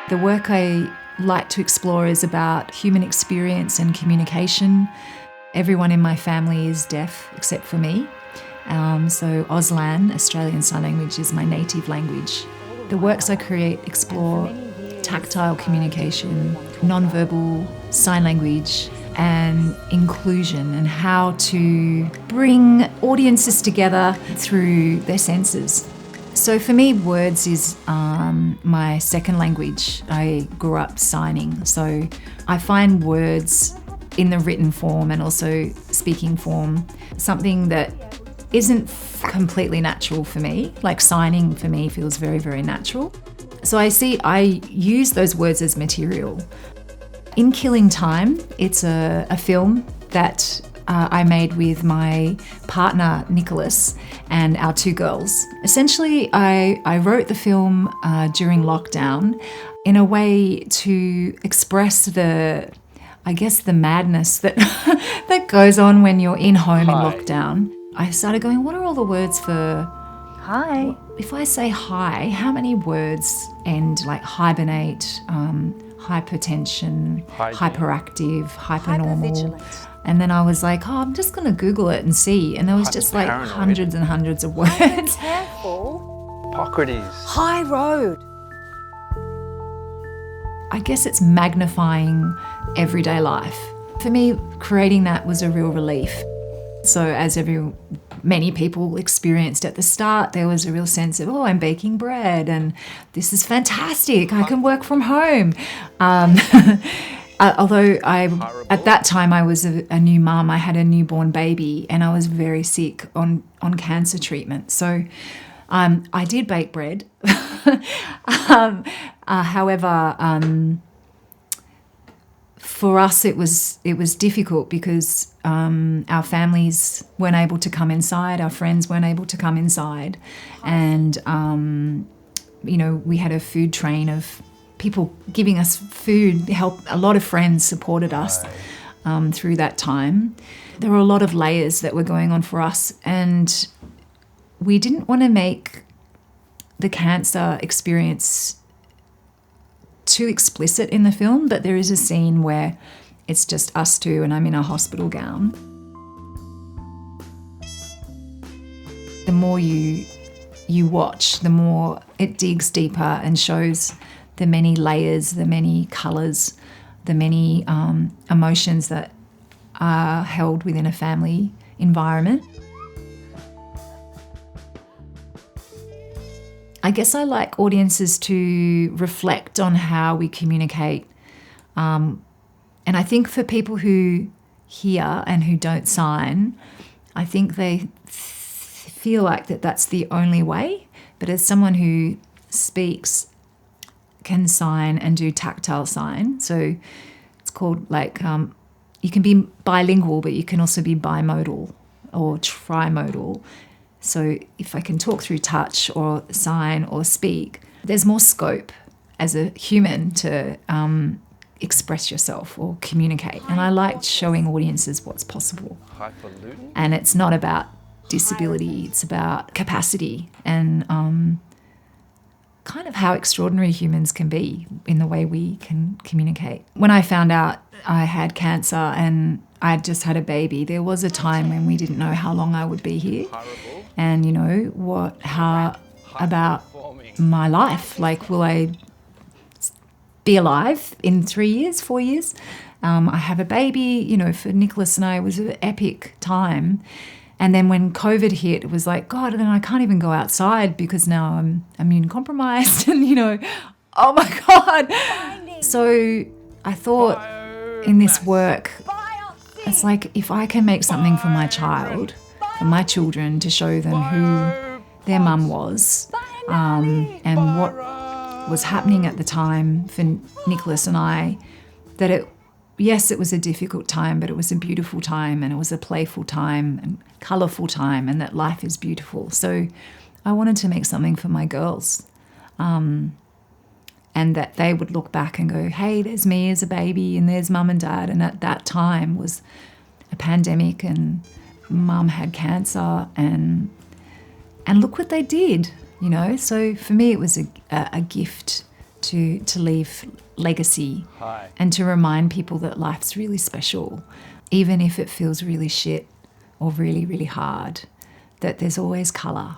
The work I like to explore is about human experience and communication. Everyone in my family is deaf except for me. So Auslan, Australian Sign Language, is my native language. The works I create explore tactile communication, non-verbal sign language, and inclusion, and how to bring audiences together through their senses. So for me, words is my second language. I grew up signing, so I find words in the written form and also speaking form something that isn't completely natural for me. Like signing for me feels very, very natural. So I use those words as material. In Killing Time, it's a film that I made with my partner Nicholas and our two girls. Essentially, I wrote the film during lockdown in a way to express the madness that that goes on when you're in home in lockdown. I started going, what are all the words for hi? If I say hi, how many words end like hibernate, hypertension, hyperactive, hypernormal? And then I was like, I'm just going to Google it and see. And there was just like hundreds and hundreds of words. Careful. Hippocrates. High road. I guess it's magnifying everyday life. For me, creating that was a real relief. So as many people experienced at the start, there was a real sense of, I'm baking bread and this is fantastic. I can work from home. Although at that time I was a new mum, I had a newborn baby and I was very sick on cancer treatment. So I did bake bread. However, for us it was difficult because our families weren't able to come inside, our friends weren't able to come inside, and we had a food train of people giving us food. A lot of friends supported us through that time. There were a lot of layers that were going on for us, and we didn't want to make the cancer experience too explicit in the film, but there is a scene where it's just us two and I'm in a hospital gown. The more you watch, the more it digs deeper and shows the many layers, the many colours, the many emotions that are held within a family environment. I guess I like audiences to reflect on how we communicate. And I think for people who hear and who don't sign, I think they feel like that's the only way. But as someone who speaks, can sign and do tactile sign, so it's called you can be bilingual, but you can also be bimodal or trimodal. So if I can talk through touch or sign or speak, there's more scope as a human to express yourself or communicate. And I liked showing audiences what's possible. And it's not about disability, it's about capacity and kind of how extraordinary humans can be in the way we can communicate. When I found out I had cancer and I'd just had a baby, there was a time when we didn't know how long I would be here. And how about my life? Like, will I be alive in 3 years, 4 years? I have a baby, for Nicholas and I, it was an epic time. And then when COVID hit, it was like, God, then I can't even go outside because now I'm immune compromised and, oh my God. So I thought in this work, it's like, if I can make something for my child, for my children, to show them who their mum was and what was happening at the time for Nicholas and I, that it was a difficult time, but it was a beautiful time and it was a playful time and colourful time, and that life is beautiful. So I wanted to make something for my girls and that they would look back and go, hey, there's me as a baby and there's mum and dad. And at that time was a pandemic and mum had cancer and look what they did, So for me it was a gift to leave legacy. Hi. And to remind people that life's really special, even if it feels really shit or really, really hard, that there's always colour.